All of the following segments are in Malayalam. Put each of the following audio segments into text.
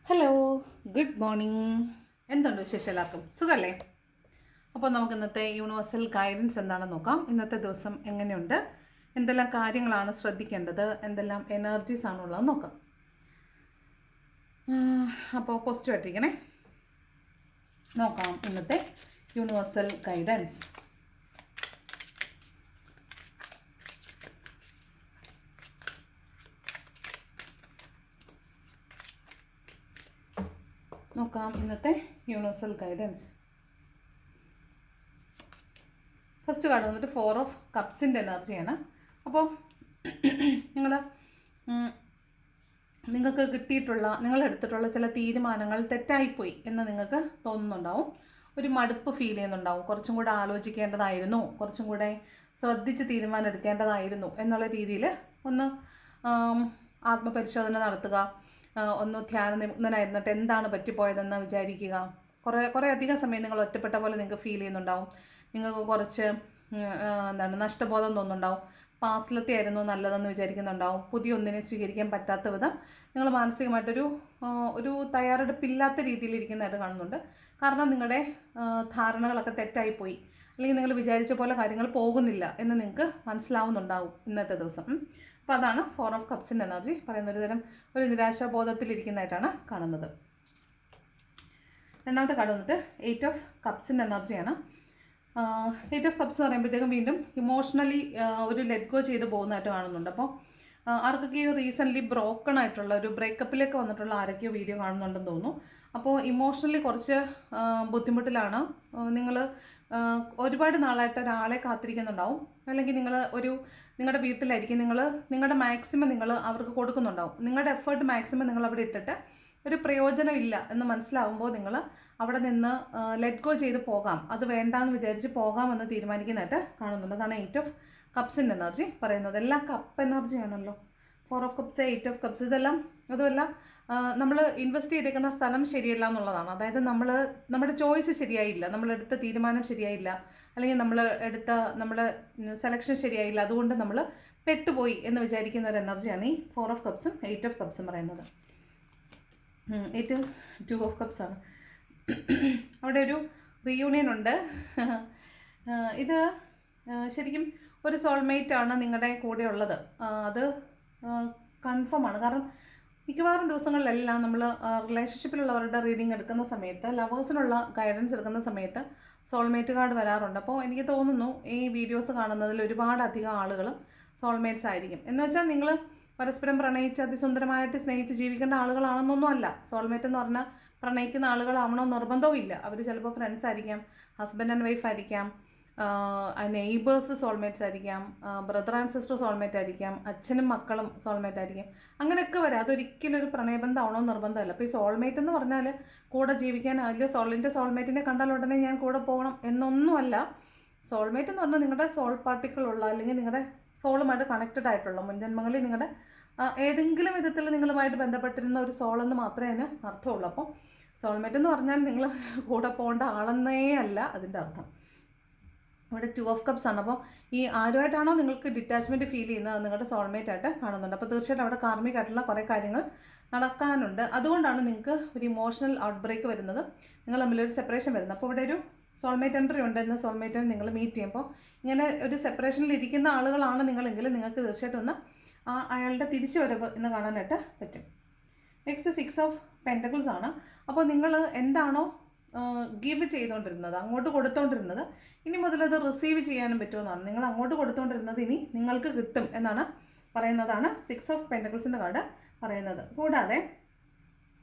Hello, good morning. എന്തുണ്ട് വിശേഷം? എല്ലാവർക്കും സുഖമല്ലേ? അപ്പോൾ നമുക്ക് ഇന്നത്തെ യൂണിവേഴ്സൽ ഗൈഡൻസ് എന്താണെന്ന് നോക്കാം. ഇന്നത്തെ ദിവസം എങ്ങനെയുണ്ട്, എന്തെല്ലാം കാര്യങ്ങളാണ് ശ്രദ്ധിക്കേണ്ടത്, എന്തെല്ലാം എനർജീസ് ആണുള്ളത് നോക്കാം. അപ്പോൾ പോസിറ്റീവായിട്ടിരിക്കണേ. നോക്കാം ഇന്നത്തെ universal guidance. Universal guidance. First card വന്നിട്ട് 4 ഓഫ് കപ്സിൻ്റെ എനർജിയാണ്. അപ്പോൾ നിങ്ങൾക്ക് കിട്ടിയിട്ടുള്ള, നിങ്ങളെടുത്തിട്ടുള്ള ചില തീരുമാനങ്ങൾ തെറ്റായിപ്പോയി എന്ന് നിങ്ങൾക്ക് തോന്നുന്നുണ്ടാവും. ഒരു മടുപ്പ് ഫീൽ ചെയ്യുന്നുണ്ടാവും. കുറച്ചും കൂടെ ആലോചിക്കേണ്ടതായിരുന്നു, കുറച്ചും കൂടെ ശ്രദ്ധിച്ച് തീരുമാനം എടുക്കേണ്ടതായിരുന്നു എന്നുള്ള രീതിയിൽ ഒന്ന് ആത്മപരിശോധന നടത്തുക. ഒന്ന് ധ്യാനനിമഗ്നനായിരുന്നിട്ട് എന്താണ് പറ്റിപ്പോയതെന്ന് വിചാരിക്കുക. കുറേ അധികം സമയം നിങ്ങൾ ഒറ്റപ്പെട്ട പോലെ നിങ്ങൾക്ക് ഫീൽ ചെയ്യുന്നുണ്ടാവും. നിങ്ങൾക്ക് കുറച്ച് നഷ്ടബോധം തോന്നുന്നുണ്ടാവും. പാസ്റ്റിലത്തെ ആയിരുന്നു നല്ലതെന്ന് വിചാരിക്കുന്നുണ്ടാവും. പുതിയ ഒന്നിനെ സ്വീകരിക്കാൻ പറ്റാത്ത വിധം നിങ്ങൾ മാനസികമായിട്ടൊരു തയ്യാറെടുപ്പില്ലാത്ത രീതിയിലിരിക്കുന്നതായിട്ട് കാണുന്നുണ്ട്. കാരണം നിങ്ങളുടെ ധാരണകളൊക്കെ തെറ്റായിപ്പോയി, അല്ലെങ്കിൽ നിങ്ങൾ വിചാരിച്ച പോലെ കാര്യങ്ങൾ പോകുന്നില്ല എന്ന് നിങ്ങൾക്ക് മനസ്സിലാവുന്നുണ്ടാവും ഇന്നത്തെ ദിവസം. അപ്പോൾ അതാണ് 4 ഓഫ് കപ്സിൻ്റെ എനർജി പറയുന്ന ഒരു നിരാശാബോധത്തിലിരിക്കുന്നതായിട്ടാണ് കാണുന്നത്. രണ്ടാമത്തെ കാർഡ് വന്നിട്ട് 8 ഓഫ് കപ്സിൻ്റെ എനർജിയാണ്. 8 ഓഫ് കപ്സ് എന്ന് പറയുമ്പോഴത്തേക്കും വീണ്ടും ഇമോഷണലി ഒരു ലെറ്റ് ഗോ ചെയ്ത് പോകുന്നതായിട്ട് കാണുന്നുണ്ട്. അപ്പോൾ ആർക്കൊക്കെയോ റീസെൻ്റ്ലി ബ്രോക്കൺ ആയിട്ടുള്ള ഒരു ബ്രേക്കപ്പിലേക്ക് വന്നിട്ടുള്ള ആരൊക്കെയോ വീഡിയോ കാണുന്നുണ്ടെന്ന് തോന്നുന്നു. അപ്പോൾ ഇമോഷണലി കുറച്ച് ബുദ്ധിമുട്ടിലാണ് നിങ്ങൾ. ഒരുപാട് നാളായിട്ട് ഒരാളെ കാത്തിരിക്കുന്നുണ്ടാവും, അല്ലെങ്കിൽ നിങ്ങളുടെ വീട്ടിലായിരിക്കും. നിങ്ങളുടെ മാക്സിമം നിങ്ങൾ അവർക്ക് കൊടുക്കുന്നുണ്ടാവും. നിങ്ങളുടെ എഫേർട്ട് മാക്സിമം നിങ്ങൾ അവിടെ ഇട്ടിട്ട് ഒരു പ്രയോജനമില്ല എന്ന് മനസ്സിലാവുമ്പോൾ നിങ്ങൾ അവിടെ നിന്ന് ലെറ്റ് ഗോ ചെയ്ത് പോകാം, അത് വേണ്ടാന്ന് വിചാരിച്ച് പോകാമെന്ന് തീരുമാനിക്കുന്നതായിട്ട് കാണുന്നുണ്ട്. അതാണ് 8 ഓഫ് കപ്സിൻ്റെ എനർജി പറയുന്നത്. എല്ലാം കപ്പ് എനർജി ആണല്ലോ. 4 ഓഫ് കപ്സ്, 8 ഓഫ് കപ്സ്, ഇതെല്ലാം അതുമല്ല നമ്മൾ ഇൻവെസ്റ്റ് ചെയ്തേക്കുന്ന സ്ഥലം ശരിയല്ല എന്നുള്ളതാണ്. അതായത് നമ്മുടെ ചോയ്സ് ശരിയായില്ല, നമ്മളെടുത്ത തീരുമാനം ശരിയായില്ല, അല്ലെങ്കിൽ നമ്മുടെ സെലക്ഷൻ ശരിയായില്ല, അതുകൊണ്ട് നമ്മൾ പെട്ടുപോയി എന്ന് വിചാരിക്കുന്ന ഒരു എനർജിയാണ് ഈ 4 ഓഫ് കപ്സും 8 ഓഫ് കപ്സും പറയുന്നത്. 2 ഓഫ് കപ്സ് ആണ്. അവിടെ ഒരു റീയൂണിയൻ ഉണ്ട്. ഇത് ശരിക്കും ഒരു സോൾമേറ്റ് ആണ് നിങ്ങളുടെ കൂടെ ഉള്ളത്. അത് കൺഫേം ആണ്. കാരണം മിക്കവാറും ദിവസങ്ങളിലെല്ലാം നമ്മൾ റിലേഷൻഷിപ്പിലുള്ളവരുടെ റീഡിങ് എടുക്കുന്ന സമയത്ത്, ലവേഴ്സിനുള്ള ഗൈഡൻസ് എടുക്കുന്ന സമയത്ത് സോൾമേറ്റ് കാർഡ് വരാറുണ്ട്. അപ്പോൾ എനിക്ക് തോന്നുന്നു ഈ വീഡിയോസ് കാണുന്നതിൽ ഒരുപാടധികം ആളുകൾ സോൾമേറ്റ്സ് ആയിരിക്കും. എന്ന് വെച്ചാൽ നിങ്ങൾ പരസ്പരം പ്രണയിച്ച് അതിസുന്ദരമായിട്ട് സ്നേഹിച്ച് ജീവിക്കേണ്ട ആളുകളാണെന്നൊന്നും അല്ല. സോൾമേറ്റ് എന്ന് പറഞ്ഞാൽ പ്രണയിക്കുന്ന ആളുകളാവണമെന്ന് നിർബന്ധവും ഇല്ല. അവർ ചിലപ്പോൾ ഫ്രണ്ട്സ് ആയിരിക്കാം, ഹസ്ബൻഡ് ആൻഡ് വൈഫ് ആയിരിക്കാം, നെയ്ബേഴ്സ് സോൾമേറ്റ്സ് ആയിരിക്കാം, ബ്രദർ ആൻഡ് സിസ്റ്റർ സോൾമേറ്റ് ആയിരിക്കാം, അച്ഛനും മക്കളും സോൾമേറ്റ് ആയിരിക്കും. അങ്ങനെയൊക്കെ വരാം. അതൊരിക്കലും ഒരു പ്രണയബന്ധം ആവണമെന്ന് നിർബന്ധമല്ല. അപ്പോൾ ഈ സോൾമേറ്റ് എന്ന് പറഞ്ഞാൽ കൂടെ ജീവിക്കാൻ, അല്ലെങ്കിൽ സോൾമേറ്റിനെ കണ്ടാൽ ഉടനെ ഞാൻ കൂടെ പോകണം എന്നൊന്നുമല്ല. സോൾമേറ്റ് എന്ന് പറഞ്ഞാൽ നിങ്ങളുടെ സോൾ പാർട്ടിക്കിളുള്ള, അല്ലെങ്കിൽ നിങ്ങളുടെ സോളുമായിട്ട് കണക്റ്റഡ് ആയിട്ടുള്ള, മുൻജന്മങ്ങളിൽ നിങ്ങളുടെ ഏതെങ്കിലും വിധത്തിൽ നിങ്ങളുമായിട്ട് ബന്ധപ്പെട്ടിരുന്ന ഒരു സോളെന്ന് മാത്രമേ അതിന് അർത്ഥമുള്ളൂ. അപ്പോൾ സോൾമേറ്റ് എന്ന് പറഞ്ഞാൽ നിങ്ങൾ കൂടെ പോകേണ്ട ആളെന്നേ അല്ല അതിൻ്റെ അർത്ഥം. ഇവിടെ 2 ഓഫ് കപ്സ് ആണ്. അപ്പോൾ ഈ ആരുമായിട്ടാണോ നിങ്ങൾക്ക് ഡിറ്റാച്ച്മെൻറ്റ് ഫീൽ ചെയ്യുന്നത് നിങ്ങളുടെ സോൾമേറ്റ് ആയിട്ട് കാണുന്നുണ്ട്. അപ്പോൾ തീർച്ചയായിട്ടും അവിടെ കാർമിക് ആയിട്ടുള്ള കുറേ കാര്യങ്ങൾ നടക്കാനുണ്ട്. അതുകൊണ്ടാണ് നിങ്ങൾക്ക് ഒരു ഇമോഷണൽ ഔട്ട് ബ്രേക്ക് വരുന്നത്, നിങ്ങൾ തമ്മിലൊരു സെപ്പറേഷൻ വരുന്നത്. അപ്പോൾ ഇവിടെ ഒരു സോൾമേറ്റ് എൻട്രി ഉണ്ട്. എന്ന് സോൾമേറ്റിനെ നിങ്ങൾ മീറ്റ് ചെയ്യുമ്പോൾ ഇങ്ങനെ ഒരു സെപ്പറേഷനിൽ ഇരിക്കുന്ന ആളുകളാണ് നിങ്ങളെങ്കിൽ നിങ്ങൾക്ക് തീർച്ചയായിട്ടും ഒന്ന് അയാളുടെ തിരിച്ചു വരവ് എന്ന് കാണാനായിട്ട് പറ്റും. നെക്സ്റ്റ് 6 ഓഫ് പെൻറ്റക്കിൾസ് ആണ്. അപ്പോൾ നിങ്ങൾ എന്താണോ ഗിവ് ചെയ്തുകൊണ്ടിരുന്നത്, അങ്ങോട്ട് കൊടുത്തുകൊണ്ടിരുന്നത്, ഇനി മുതൽ അത് റിസീവ് ചെയ്യാനും പറ്റുമെന്നാണ്. നിങ്ങൾ അങ്ങോട്ട് കൊടുത്തുകൊണ്ടിരുന്നത് ഇനി നിങ്ങൾക്ക് കിട്ടും എന്നാണ് പറയുന്നതാണ് 6 ഓഫ് പെൻറ്റക്കിൾസിൻ്റെ കാർഡ് പറയുന്നത്. കൂടാതെ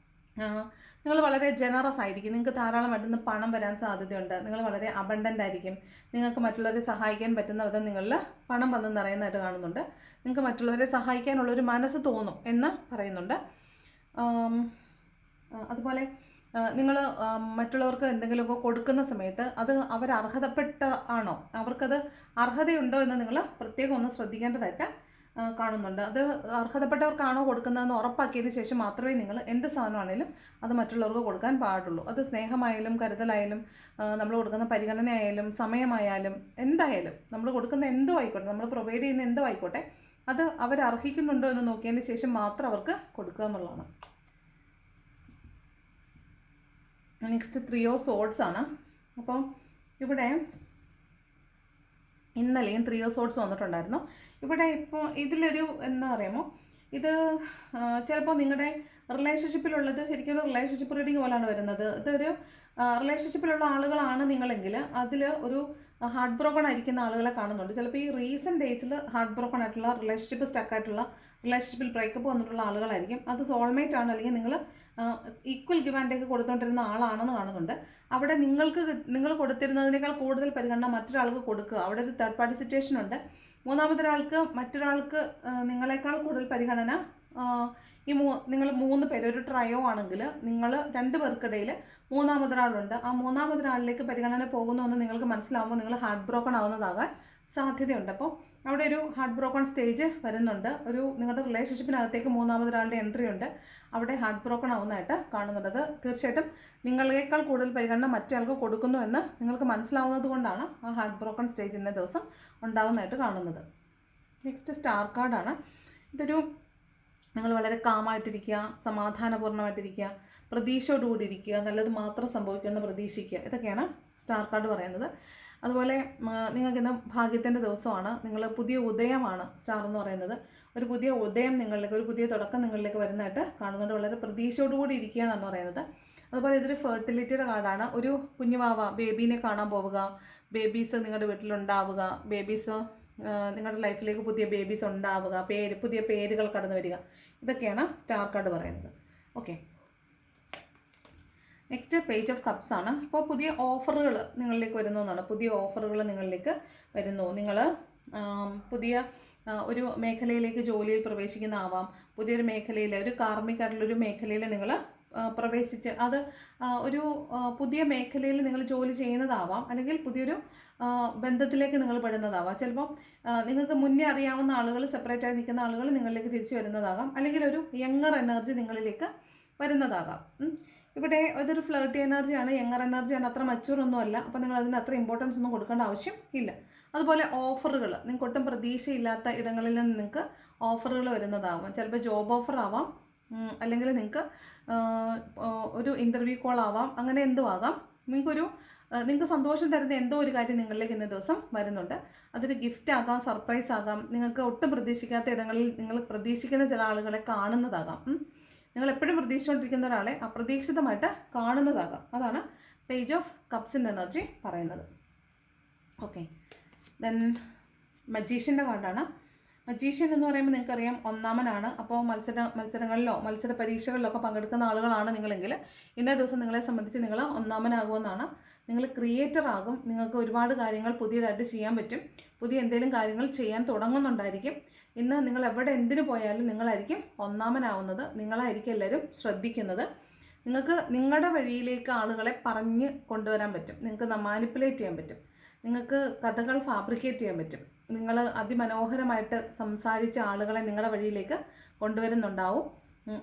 നിങ്ങൾ വളരെ ജനറസ് ആയിരിക്കും. നിങ്ങൾക്ക് ധാരാളമായിട്ടൊന്ന് പണം വരാൻ സാധ്യതയുണ്ട്. നിങ്ങൾ വളരെ അബണ്ടൻ്റ് ആയിരിക്കും. നിങ്ങൾക്ക് മറ്റുള്ളവരെ സഹായിക്കാൻ പറ്റുന്ന വിധം നിങ്ങളിൽ പണം വന്ന് നിറയുന്നതായിട്ട് കാണുന്നുണ്ട്. നിങ്ങൾക്ക് മറ്റുള്ളവരെ സഹായിക്കാനുള്ളൊരു മനസ്സ് തോന്നും എന്ന് പറയുന്നുണ്ട്. അതുപോലെ നിങ്ങൾ മറ്റുള്ളവർക്ക് എന്തെങ്കിലുമൊക്കെ കൊടുക്കുന്ന സമയത്ത് അത് അവർ അർഹതപ്പെട്ട ആണോ, അവർക്കത് അർഹതയുണ്ടോ എന്ന് നിങ്ങൾ പ്രത്യേകം ഒന്ന് ശ്രദ്ധിക്കേണ്ടതായിട്ട് കാണുന്നുണ്ട്. അത് അർഹതപ്പെട്ടവർക്കാണോ കൊടുക്കുന്നതെന്ന് ഉറപ്പാക്കിയതിന് ശേഷം മാത്രമേ നിങ്ങൾ എന്ത് സാധനമാണെങ്കിലും അത് മറ്റുള്ളവർക്ക് കൊടുക്കാൻ പാടുള്ളൂ. അത് സ്നേഹമായാലും കരുതലായാലും നമ്മൾ കൊടുക്കുന്ന പരിഗണനയായാലും സമയമായാലും എന്തായാലും നമ്മൾ കൊടുക്കുന്ന എന്തോ ആയിക്കോട്ടെ, നമ്മൾ പ്രൊവൈഡ് ചെയ്യുന്ന എന്തോ ആയിക്കോട്ടെ, അത് അവർ അർഹിക്കുന്നുണ്ടോ എന്ന് നോക്കിയതിന് ശേഷം മാത്രം അവർക്ക് കൊടുക്കുക എന്നുള്ളതാണ്. നെക്സ്റ്റ് 3 ഓഫ് സോഡ്സ് ആണ്. അപ്പം ഇവിടെ ഇന്നലെയും 3 ഓഫ് സോഡ്സ് വന്നിട്ടുണ്ടായിരുന്നു. ഇവിടെ ഇപ്പോൾ ഇതിലൊരു എന്താ പറയുമോ, ഇത് ചിലപ്പോൾ നിങ്ങളുടെ റിലേഷൻഷിപ്പിലുള്ളത് ശരിക്കും റിലേഷൻഷിപ്പ് റീഡിങ് പോലാണ് വരുന്നത്. ഇതൊരു റിലേഷൻഷിപ്പിലുള്ള ആളുകളാണ് നിങ്ങളെങ്കിൽ അതിൽ ഒരു ഹാർട്ട് ബ്രോക്കൺ ആയിരിക്കുന്ന ആളുകളെ കാണുന്നുണ്ട്. ചിലപ്പോൾ ഈ റീസെൻറ്റ് ഡേയ്സിൽ ഹാർട്ട് ബ്രോക്കൺ ആയിട്ടുള്ള റിലേഷൻഷിപ്പ് സ്റ്റക്കായിട്ടുള്ള റിലേഷൻഷിപ്പിൽ ബ്രേക്കപ്പ് വന്നിട്ടുള്ള ആളുകളായിരിക്കും. അത് സോൾമേറ്റ് ആണ്, അല്ലെങ്കിൽ നിങ്ങൾ ഈക്വൽ ഗിവ് ആൻഡ് ടേക്ക് കൊടുത്തുകൊണ്ടിരുന്ന ആളാണെന്ന് കാണുന്നുണ്ട്. അവിടെ നിങ്ങൾ കൊടുത്തിരുന്നതിനേക്കാൾ കൂടുതൽ പരിഗണന മറ്റൊരാൾക്ക് കൊടുക്കുക. അവിടെ ഒരു തേർഡ് പാർട്ടി സിറ്റുവേഷൻ ഉണ്ട്. മറ്റൊരാൾക്ക് നിങ്ങളെക്കാൾ കൂടുതൽ പരിഗണന നിങ്ങൾ 3 പേര് ഒരു ട്രയോ ആണെങ്കിൽ നിങ്ങൾ 2 പേർക്കിടയിൽ മൂന്നാമതൊരാളുണ്ട്. ആ മൂന്നാമതൊരാളിലേക്ക് പരിഗണന പോകുന്നുവെന്ന് നിങ്ങൾക്ക് മനസ്സിലാവുമ്പോൾ നിങ്ങൾ ഹാർട്ട് ബ്രോക്കൺ ആവുന്നതാകാൻ സാധ്യതയുണ്ട്. അപ്പോൾ അവിടെ ഒരു ഹാർട്ട് ബ്രോക്കൺ സ്റ്റേജ് വരുന്നുണ്ട്. നിങ്ങളുടെ റിലേഷൻഷിപ്പിനകത്തേക്ക് മൂന്നാമതൊരാളുടെ എൻട്രി ഉണ്ട്. അവിടെ ഹാർട്ട് ബ്രോക്കൺ ആവുന്നതായിട്ട് കാണുന്നുണ്ട്. അത് തീർച്ചയായിട്ടും നിങ്ങളേക്കാൾ കൂടുതൽ പരിഗണന മറ്റേ കൊടുക്കുന്നു എന്ന് നിങ്ങൾക്ക് മനസ്സിലാവുന്നത് കൊണ്ടാണ് ആ ഹാർട്ട് ബ്രോക്കൺ സ്റ്റേജ് ഇന്നേ ദിവസം ഉണ്ടാവുന്നതായിട്ട് കാണുന്നത്. നെക്സ്റ്റ് സ്റ്റാർ കാർഡാണ്. ഇതൊരു നിങ്ങൾ വളരെ കാമായിട്ടിരിക്കുക, സമാധാനപൂർണ്ണമായിട്ടിരിക്കുക, പ്രതീക്ഷയോടുകൂടി ഇരിക്കുക, നല്ലത് മാത്രം സംഭവിക്കുമെന്ന് പ്രതീക്ഷിക്കുക. ഇതൊക്കെയാണ് സ്റ്റാർ കാർഡ് പറയുന്നത്. അതുപോലെ നിങ്ങൾക്കിന്ന് ഭാഗ്യത്തിൻ്റെ ദിവസമാണ്. പുതിയ ഉദയമാണ് സ്റ്റാർ എന്ന് പറയുന്നത്. ഒരു പുതിയ ഉദയം നിങ്ങളിലേക്ക്, ഒരു പുതിയ തുടക്കം നിങ്ങളിലേക്ക് വരുന്നതായിട്ട് കാണുന്നുണ്ട്. വളരെ പ്രതീക്ഷയോടുകൂടി ഇരിക്കുക എന്നാണ് പറയുന്നത്. അതുപോലെ ഇതൊരു ഫെർട്ടിലിറ്റിയുടെ കാർഡാണ്. ഒരു കുഞ്ഞുവാവ ബേബീനെ കാണാൻ പോവുക, ബേബീസ് നിങ്ങളുടെ വീട്ടിലുണ്ടാവുക, ബേബീസ് നിങ്ങളുടെ ലൈഫിലേക്ക് പുതിയ ബേബീസ് ഉണ്ടാവുക, പുതിയ പേരുകൾ കടന്നു വരിക. ഇതൊക്കെയാണ് സ്റ്റാർ കാർഡ് പറയുന്നത്. Okay, next page of cups ആണ്. അപ്പോൾ പുതിയ ഓഫറുകൾ നിങ്ങളിലേക്ക് വരുന്നു എന്നാണ്. പുതിയ ഓഫറുകൾ നിങ്ങളിലേക്ക് വരുന്നു. നിങ്ങൾ പുതിയ ഒരു മേഖലയിലേക്ക് ജോലിയിൽ പ്രവേശിക്കുന്ന ആവാം. പുതിയൊരു മേഖലയിൽ, ഒരു കാർമ്മികമായിട്ടുള്ളൊരു മേഖലയിൽ നിങ്ങൾ പ്രവേശിച്ച് അത് ഒരു പുതിയ മേഖലയിൽ നിങ്ങൾ ജോലി ചെയ്യുന്നതാവാം. അല്ലെങ്കിൽ പുതിയൊരു ബന്ധത്തിലേക്ക് നിങ്ങൾ പെടുന്നതാവാം. ചിലപ്പോൾ നിങ്ങൾക്ക് മുന്നേ അറിയാവുന്ന ആളുകൾ, സെപ്പറേറ്റായി നിൽക്കുന്ന ആളുകൾ നിങ്ങളിലേക്ക് തിരിച്ചു വരുന്നതാകാം. അല്ലെങ്കിൽ ഒരു യങ്ങർ എനർജി നിങ്ങളിലേക്ക് വരുന്നതാകാം. ഇവിടെ ഇതൊരു ഫ്ലേർട്ടി എനർജിയാണ്, യങ്ങർ എനർജിയാണ്, അത്ര മച്ചൂർ ഒന്നും അല്ല. അപ്പോൾ നിങ്ങൾ അതിന് അത്ര ഇമ്പോർട്ടൻസ് ഒന്നും കൊടുക്കേണ്ട ആവശ്യം ഇല്ല. അതുപോലെ ഓഫറുകൾ, നിങ്ങൾക്ക് ഒട്ടും പ്രതീക്ഷയില്ലാത്ത ഇടങ്ങളിൽ നിന്ന് നിങ്ങൾക്ക് ഓഫറുകൾ വരുന്നതാവാം. ചിലപ്പോൾ ജോബ് ഓഫർ ആവാം, അല്ലെങ്കിൽ നിങ്ങൾക്ക് ഒരു ഇൻ്റർവ്യൂ കോൾ ആവാം. അങ്ങനെ എന്തും ആകാം. നിങ്ങൾക്ക് സന്തോഷം തരുന്ന എന്തോ ഒരു കാര്യം നിങ്ങളിലേക്ക് ഇന്ന ദിവസം വരുന്നുണ്ട്. അതൊരു ഗിഫ്റ്റ് ആകാം, സർപ്രൈസ് ആകാം. നിങ്ങൾക്ക് ഒട്ടും പ്രതീക്ഷിക്കാത്ത ഇടങ്ങളിൽ നിങ്ങൾ പ്രതീക്ഷിക്കുന്ന ചില ആളുകളെ കാണുന്നതാകാം. നിങ്ങൾ എപ്പോഴും പ്രതീക്ഷിച്ചുകൊണ്ടിരിക്കുന്ന ഒരാളെ അപ്രതീക്ഷിതമായിട്ട് കാണുന്നതാകാം. അതാണ് പേജ് ഓഫ് കപ്സിൻ്റെ എനർജി പറയുന്നത്. ഓക്കെ, ദെൻ മജീഷ്യൻ്റെ കാർഡാണ്. മജീഷ്യൻ എന്ന് പറയുമ്പോൾ നിങ്ങൾക്കറിയാം ഒന്നാമനാണ്. അപ്പോൾ മത്സരങ്ങളിലോ മത്സര പരീക്ഷകളിലോ ഒക്കെ പങ്കെടുക്കുന്ന ആളുകളാണ് നിങ്ങളെങ്കിൽ ഇന്നേ ദിവസം നിങ്ങളെ സംബന്ധിച്ച് നിങ്ങൾ ഒന്നാമനാകുമെന്നാണ്. നിങ്ങൾ ക്രിയേറ്റർ ആകും. നിങ്ങൾക്ക് ഒരുപാട് കാര്യങ്ങൾ പുതിയതായിട്ട് ചെയ്യാൻ പറ്റും. പുതിയ എന്തെങ്കിലും കാര്യങ്ങൾ ചെയ്യാൻ തുടങ്ങുന്നുണ്ടായിരിക്കും. ഇന്ന് നിങ്ങൾ എവിടെ എന്തിനു പോയാലും നിങ്ങളായിരിക്കും ഒന്നാമനാവുന്നത്. നിങ്ങളായിരിക്കും എല്ലാവരും ശ്രദ്ധിക്കുന്നത്. നിങ്ങൾക്ക് നിങ്ങളുടെ വഴിയിലേക്ക് ആളുകളെ പറഞ്ഞ് കൊണ്ടുവരാൻ പറ്റും. നിങ്ങൾക്ക് മാനിപ്പുലേറ്റ് ചെയ്യാൻ പറ്റും. നിങ്ങൾക്ക് കഥകൾ ഫാബ്രിക്കേറ്റ് ചെയ്യാൻ പറ്റും. നിങ്ങൾ അതിമനോഹരമായിട്ട് സംസാരിച്ച ആളുകളെ നിങ്ങളുടെ വഴിയിലേക്ക് കൊണ്ടുവരുന്നുണ്ടാവും.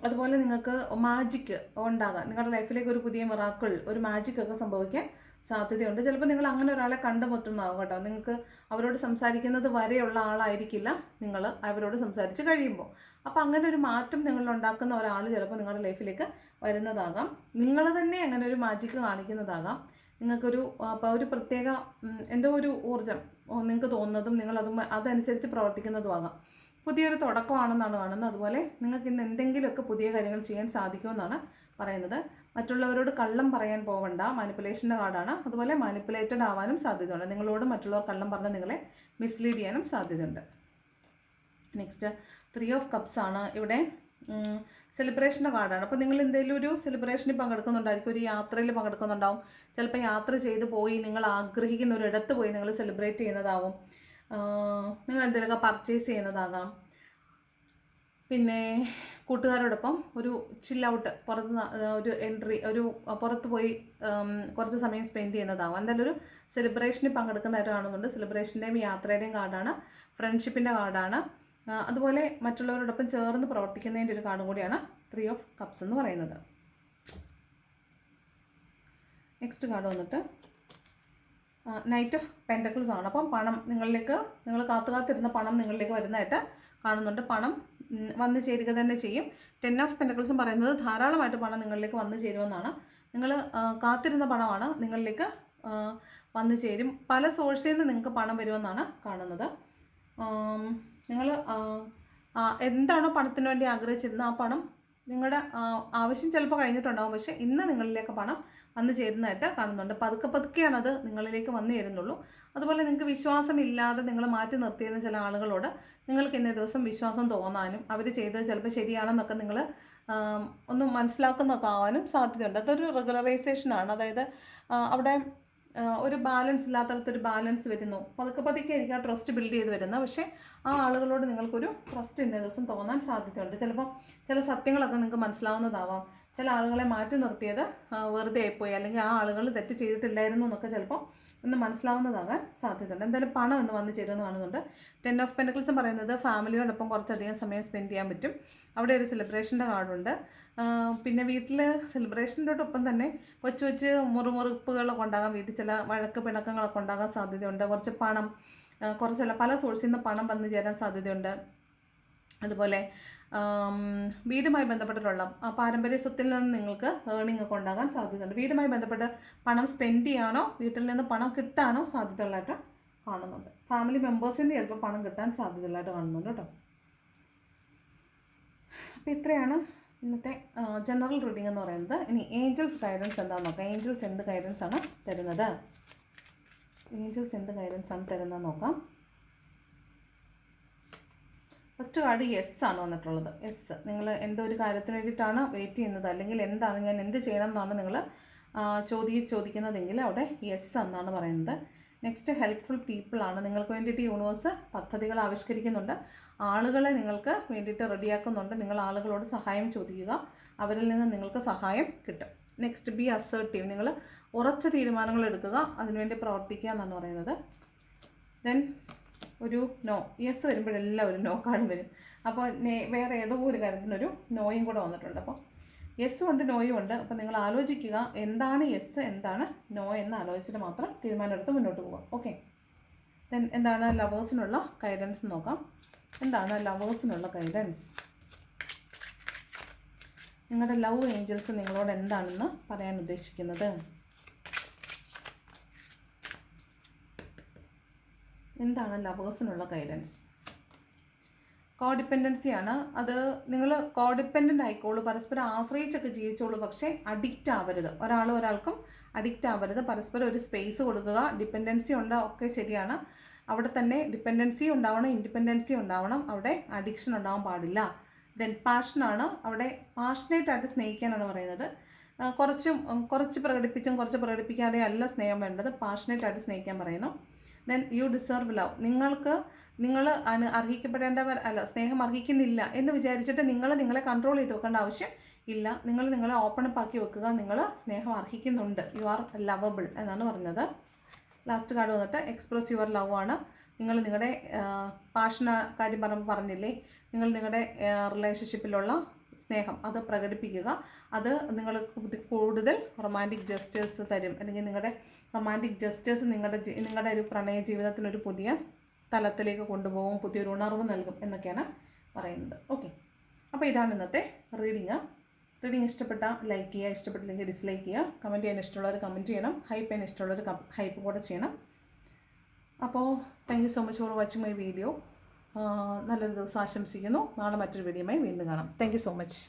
അതുപോലെ നിങ്ങൾക്ക് മാജിക്ക് ഉണ്ടാകാം. നിങ്ങളുടെ ലൈഫിലേക്ക് ഒരു പുതിയ മിറാക്കിൾ, ഒരു മാജിക്കൊക്കെ സംഭവിക്കാൻ സാധ്യതയുണ്ട്. ചിലപ്പോൾ നിങ്ങൾ അങ്ങനെ ഒരാളെ കണ്ടുമുട്ടുന്നതാകും കേട്ടോ. നിങ്ങൾക്ക് അവരോട് സംസാരിക്കുന്നത് വരെയുള്ള ആളായിരിക്കില്ല നിങ്ങൾ അവരോട് സംസാരിച്ച് കഴിയുമ്പോൾ. അപ്പോൾ അങ്ങനെ ഒരു മാറ്റം നിങ്ങളുണ്ടാക്കുന്ന ഒരാൾ ചിലപ്പോൾ നിങ്ങളുടെ ലൈഫിലേക്ക് വരുന്നതാകാം. നിങ്ങൾ തന്നെ അങ്ങനെ ഒരു മാജിക്ക് കാണിക്കുന്നതാകാം. നിങ്ങൾക്കൊരു ഒരു പ്രത്യേക എന്തോ ഒരു ഊർജ്ജം നിങ്ങൾക്ക് തോന്നുന്നതും അതനുസരിച്ച് പ്രവർത്തിക്കുന്നതുമാകാം. പുതിയൊരു തുടക്കമാണെന്നാണ് കാണുന്നത്. അതുപോലെ നിങ്ങൾക്ക് ഇന്ന് എന്തെങ്കിലുമൊക്കെ പുതിയ കാര്യങ്ങൾ ചെയ്യാൻ സാധിക്കുമെന്നാണ് പറയുന്നത്. മറ്റുള്ളവരോട് കള്ളം പറയാൻ പോവണ്ട. മാനിപ്പുലേഷൻ്റെ കാർഡാണ്. അതുപോലെ മാനിപ്പുലേറ്റഡ് ആവാനും സാധ്യതയുണ്ട്. നിങ്ങളോട് മറ്റുള്ളവർ കള്ളം പറഞ്ഞ് നിങ്ങളെ മിസ്ലീഡ് ചെയ്യാനും സാധ്യതയുണ്ട്. നെക്സ്റ്റ് 3 ഓഫ് കപ്സ് ആണ്. ഇവിടെ സെലിബ്രേഷൻ്റെ കാർഡാണ്. അപ്പോൾ നിങ്ങൾ എന്തെങ്കിലും ഒരു സെലിബ്രേഷനിൽ പങ്കെടുക്കുന്നുണ്ടായിരിക്കും, ഒരു യാത്രയിൽ പങ്കെടുക്കുന്നുണ്ടാവും. ചിലപ്പോൾ യാത്ര ചെയ്ത് പോയി നിങ്ങൾ ആഗ്രഹിക്കുന്ന ഒരു ഇടത്ത് പോയി നിങ്ങൾ സെലിബ്രേറ്റ് ചെയ്യുന്നതാവും. നിങ്ങൾ എന്തെങ്കിലുമൊക്കെ പർച്ചേസ് ചെയ്യുന്നതാകാം. പിന്നെ കൂട്ടുകാരോടൊപ്പം ഒരു ചിൽ ഔട്ട്, പുറത്ത് പോയി കുറച്ച് സമയം സ്പെൻഡ് ചെയ്യുന്നതാവും. എന്തായാലും ഒരു സെലിബ്രേഷനിൽ പങ്കെടുക്കുന്നതായിട്ട് കാണുന്നുണ്ട്. സെലിബ്രേഷൻ്റെയും യാത്രയുടെയും കാർഡാണ്. ഫ്രണ്ട്ഷിപ്പിൻ്റെ കാർഡാണ്. അതുപോലെ മറ്റുള്ളവരോടൊപ്പം ചേർന്ന് പ്രവർത്തിക്കുന്നതിൻ്റെ ഒരു കാർഡും കൂടിയാണ് 3 ഓഫ് കപ്സ് എന്ന് പറയുന്നത്. നെക്സ്റ്റ് കാർഡ് വന്നിട്ട് നൈറ്റ് ഓഫ് പെൻറ്റക്കിൾസ് ആണ്. അപ്പം പണം നിങ്ങൾ കാത്തുകാത്തിരുന്ന പണം നിങ്ങളിലേക്ക് വരുന്നതായിട്ട് കാണുന്നുണ്ട്. പണം വന്നു ചേരുക തന്നെ ചെയ്യും. 10 ഓഫ് പെൻറ്റക്കിൾസും പറയുന്നത് ധാരാളമായിട്ട് പണം നിങ്ങളിലേക്ക് വന്നു ചേരുമെന്നാണ്. നിങ്ങൾ കാത്തിരുന്ന പണമാണ് നിങ്ങളിലേക്ക് വന്നു ചേരും. പല സോഴ്സിൽ നിന്ന് നിങ്ങൾക്ക് പണം വരുമെന്നാണ് കാണുന്നത്. നിങ്ങൾ എന്താണോ പണത്തിന് വേണ്ടി ആഗ്രഹിച്ചിരുന്നത് ആ പണം നിങ്ങളുടെ ആവശ്യം ചിലപ്പോൾ കഴിഞ്ഞിട്ടുണ്ടാകും, പക്ഷേ ഇന്ന് നിങ്ങളിലേക്ക് പണം വന്നു ചേരുന്നതായിട്ട് കാണുന്നുണ്ട്. പതുക്കെ പതുക്കെയാണത് നിങ്ങളിലേക്ക് വന്നു ചേരുന്നുള്ളൂ. അതുപോലെ നിങ്ങൾക്ക് വിശ്വാസമില്ലാതെ നിങ്ങൾ മാറ്റി നിർത്തിയിരുന്ന ചില ആളുകളോട് നിങ്ങൾക്ക് ഇന്നേ ദിവസം വിശ്വാസം തോന്നാനും അവർ ചെയ്തത് ചിലപ്പോൾ ശരിയാണെന്നൊക്കെ നിങ്ങൾ ഒന്ന് മനസ്സിലാക്കുന്നൊക്കെ ആവാനും സാധ്യതയുണ്ട്. അതൊരു റെഗുലറൈസേഷനാണ്. അതായത് അവിടെ ഒരു ബാലൻസ് ഇല്ലാത്തടത്തൊരു ബാലൻസ് വരുന്നു. പതുക്കെ പതുക്കെ ആയിരിക്കും ആ ട്രസ്റ്റ് ബിൽഡ് ചെയ്ത് വരുന്നത്. പക്ഷേ ആ ആളുകളോട് നിങ്ങൾക്കൊരു ട്രസ്റ്റ് ഇന്നേ ദിവസം തോന്നാൻ സാധ്യതയുണ്ട്. ചിലപ്പോൾ ചില സത്യങ്ങളൊക്കെ നിങ്ങൾക്ക് മനസ്സിലാവുന്നതാവാം. ചില ആളുകളെ മാറ്റി നിർത്തിയത് വെറുതെ ആയിപ്പോയി, അല്ലെങ്കിൽ ആ ആളുകൾ തെറ്റ് ചെയ്തിട്ടില്ലായിരുന്നു എന്നൊക്കെ ചിലപ്പോൾ ഒന്ന് മനസ്സിലാവുന്നതാകാൻ സാധ്യതയുണ്ട്. എന്തായാലും പണം എന്ന് വന്ന് ചേരുമെന്ന് കാണുന്നുണ്ട്. 10 ഓഫ് പെൻറ്റക്കിൾസും പറയുന്നത് ഫാമിലിയോടൊപ്പം കുറച്ചധികം സമയം സ്പെൻഡ് ചെയ്യാൻ പറ്റും. അവിടെ ഒരു സെലിബ്രേഷൻ്റെ കാർഡുണ്ട്. പിന്നെ വീട്ടിൽ സെലിബ്രേഷൻ്റെയോടൊപ്പം തന്നെ കൊച്ചു മുറിമുറിപ്പുകളൊക്കെ ഉണ്ടാകാം. വീട്ടിൽ ചില വഴക്ക് പിണക്കങ്ങളൊക്കെ ഉണ്ടാകാൻ സാധ്യതയുണ്ട്. കുറച്ച് പണം കുറച്ചല്ല പല സോഴ്സിൽ നിന്ന് പണം വന്നു ചേരാൻ സാധ്യതയുണ്ട്. അതുപോലെ വീടുമായി ബന്ധപ്പെട്ടിട്ടുള്ള പാരമ്പര്യ സ്വത്തിൽ നിന്ന് നിങ്ങൾക്ക് ഏർണിംഗ് ഒക്കെ ഉണ്ടാകാൻ സാധ്യതയുണ്ട്. വീടുമായി ബന്ധപ്പെട്ട് പണം സ്പെൻഡ് ചെയ്യാനോ വീട്ടിൽ നിന്ന് പണം കിട്ടാനോ സാധ്യതയുള്ളതായിട്ട് കാണുന്നുണ്ട്. ഫാമിലി മെമ്പേഴ്സിൻ്റെ ചിലപ്പോൾ പണം കിട്ടാൻ സാധ്യതയുള്ളതായിട്ട് കാണുന്നുണ്ട് കേട്ടോ. അപ്പോൾ ഇത്രയാണ് ഇന്നത്തെ ജനറൽ റീഡിംഗ് എന്ന് പറയുന്നത്. ഇനി ഏഞ്ചൽസ് ഗൈഡൻസ് എന്താണെന്ന് നോക്കാം. ഏഞ്ചൽസ് എന്ത് ഗൈഡൻസ് ആണ് തരുന്നത്? ഏഞ്ചൽസ് എന്ത് ഗൈഡൻസ് ആണ് തരുന്നത് നോക്കാം. ഫസ്റ്റ് കാർഡ് യെസ് ആണ് വന്നിട്ടുള്ളത്. യെസ്, നിങ്ങൾ എന്തോ ഒരു കാര്യത്തിന് വേണ്ടിയിട്ടാണ് വെയിറ്റ് ചെയ്യുന്നത്, അല്ലെങ്കിൽ എന്താണ് ഞാൻ എന്ത് ചെയ്യണം എന്നാണ് നിങ്ങൾ ചോദിക്കുന്നതെങ്കിൽ അവിടെ യെസ് എന്നാണ് പറയുന്നത്. നെക്സ്റ്റ് ഹെൽപ്ഫുൾ പീപ്പിളാണ്. നിങ്ങൾക്ക് വേണ്ടിയിട്ട് യൂണിവേഴ്സ് പദ്ധതികൾ ആവിഷ്കരിക്കുന്നുണ്ട്. ആളുകളെ നിങ്ങൾക്ക് വേണ്ടിയിട്ട് റെഡിയാക്കുന്നുണ്ട്. നിങ്ങൾ ആളുകളോട് സഹായം ചോദിക്കുക, അവരിൽ നിന്ന് നിങ്ങൾക്ക് സഹായം കിട്ടും. Next B assertive. നിങ്ങൾ ഉറച്ച തീരുമാനങ്ങൾ എടുക്കുക, അതിനുവേണ്ടി പ്രവർത്തിക്കുക എന്നാണ് പറയുന്നത്. ദെൻ ഒരു നോ. യെസ് വരുമ്പോഴെല്ലാം ഒരു നോ കാർഡ് വരും. അപ്പോൾ വേറെ ഏതോ ഒരു കാര്യത്തിനൊരു നോയും കൂടെ വന്നിട്ടുണ്ട്. അപ്പോൾ യെസ്സും ഉണ്ട് നോയും ഉണ്ട്. അപ്പോൾ നിങ്ങൾ ആലോചിക്കുക എന്താണ് യെസ് എന്താണ് നോ എന്ന് ആലോചിച്ചിട്ട് മാത്രം തീരുമാനമെടുത്ത് മുന്നോട്ട് പോകാം. ഓക്കെ. ദെൻ എന്താണ് ലവേഴ്സിനുള്ള ഗൈഡൻസ് നോക്കാം. എന്താണ് ലവേഴ്സിനുള്ള ഗൈഡൻസ്? നിങ്ങളുടെ ലവ് ഏഞ്ചൽസ് നിങ്ങളോട് എന്താണെന്ന് പറയാൻ ഉദ്ദേശിക്കുന്നത്? എന്താണ് ലവേഴ്സിനുള്ള ഗൈഡൻസ്? കോഡിപ്പെൻഡൻസിയാണ്. അത് നിങ്ങൾ കോഡിപ്പെൻഡൻ്റ് ആയിക്കോളൂ, പരസ്പരം ആശ്രയിച്ചൊക്കെ ജീവിച്ചോളൂ, പക്ഷേ അഡിക്റ്റ് ആവരുത്. ഒരാൾക്കും അഡിക്റ്റ് ആവരുത്. പരസ്പരം ഒരു സ്പേസ് കൊടുക്കുക. ഡിപ്പെൻഡൻസി ഒക്കെ ശരിയാണ്, അവിടെ തന്നെ ഡിപ്പെൻഡൻസി ഉണ്ടാവണം, ഇൻഡിപെൻഡൻസി ഉണ്ടാവണം. അവിടെ അഡിക്ഷൻ ഉണ്ടാവാൻ പാടില്ല. ദെൻ പാഷനാണ്. അവിടെ പാഷനേറ്റായിട്ട് സ്നേഹിക്കാനാണ് പറയുന്നത്. കുറച്ച് പ്രകടിപ്പിച്ചും കുറച്ച് പ്രകടിപ്പിക്കാതെ അല്ല സ്നേഹം വേണ്ടത്. പാഷനേറ്റായിട്ട് സ്നേഹിക്കാൻ പറയുന്നു. Then you deserve love. നിങ്ങൾ അർഹിക്കപ്പെടേണ്ടവർ അല്ല, സ്നേഹം അർഹിക്കുന്നില്ല എന്ന് വിചാരിച്ചിട്ട് നിങ്ങളെ കൺട്രോൾ ചെയ്ത് വെക്കേണ്ട ആവശ്യം ഇല്ല. നിങ്ങളെ ഓപ്പൺ അപ്പ് ആക്കി വെക്കുക. നിങ്ങൾ സ്നേഹം അർഹിക്കുന്നുണ്ട്. യു ആർ ലവബിൾ എന്നാണ് പറഞ്ഞത്. ലാസ്റ്റ് കാർഡ് വന്നിട്ട് എക്സ്പ്രസ് യുവർ ലവ് ആണ്. നിങ്ങൾ നിങ്ങളുടെ പാഷന കാര്യം പറഞ്ഞില്ലേ, നിങ്ങൾ നിങ്ങളുടെ റിലേഷൻഷിപ്പിലുള്ള സ്നേഹം അത് പ്രകടിപ്പിക്കുക. അത് നിങ്ങൾക്ക് കൂടുതൽ റൊമാൻറ്റിക് ജസ്റ്റേഴ്സ് തരും, അല്ലെങ്കിൽ നിങ്ങളുടെ റൊമാൻറ്റിക് ജസ്റ്റേഴ്സ് നിങ്ങളുടെ ഒരു പ്രണയ ജീവിതത്തിനൊരു പുതിയ തലത്തിലേക്ക് കൊണ്ടുപോകും, പുതിയൊരു ഉണർവ് നൽകും എന്നൊക്കെയാണ് പറയുന്നത്. ഓക്കെ. അപ്പോൾ ഇതാണ് ഇന്നത്തെ റീഡിങ് ഇഷ്ടപ്പെട്ട ലൈക്ക് ചെയ്യുക, ഇഷ്ടപ്പെട്ടില്ലെങ്കിൽ ഡിസ്ലൈക്ക് ചെയ്യുക. കമൻറ്റ് ചെയ്യാൻ ഇഷ്ടമുള്ളവർ കമൻറ്റ് ചെയ്യണം, ഹൈപ്പ് ചെയ്യാൻ ഇഷ്ടമുള്ളവർ ഹൈപ്പ് കൂടെ ചെയ്യണം. അപ്പോൾ thank you so much for watching my video. നല്ലൊരു ദിവസം ആശംസിക്കുന്നു. നാളെ മറ്റൊരു വീഡിയോയുമായി വീണ്ടും കാണാം. Thank you so much.